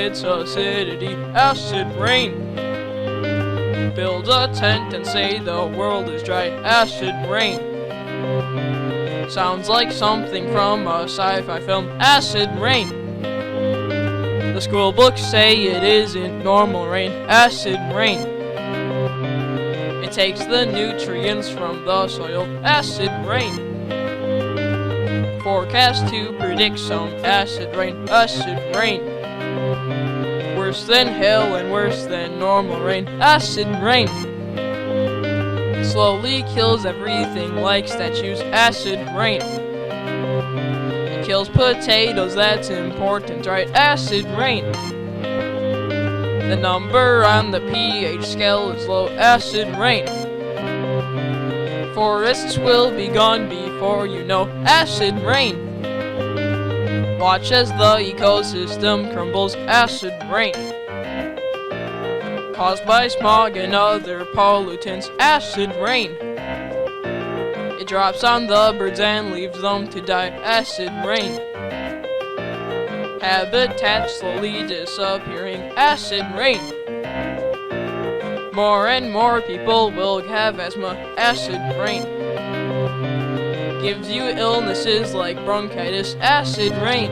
its acidity. Acid rain. Build a tent and say the world is dry. Acid rain. Sounds like something from a sci-fi film. Acid rain. The school books say it isn't normal rain. Acid rain. It takes the nutrients from the soil. Acid rain. Forecast to predict some acid rain. Acid rain. Worse than hell and worse than normal rain. Acid rain. Slowly kills everything like statues. Acid rain. It kills potatoes, that's important, right? Acid rain. The number on the pH scale is low. Acid rain. Forests will be gone before you know. Acid rain. Watch as the ecosystem crumbles. Acid rain. Caused by smog and other pollutants. Acid rain. It drops on the birds and leaves them to die. Acid rain. Habitat slowly disappearing. Acid rain. More and more people will have asthma. Acid rain. Gives you illnesses like bronchitis. Acid rain.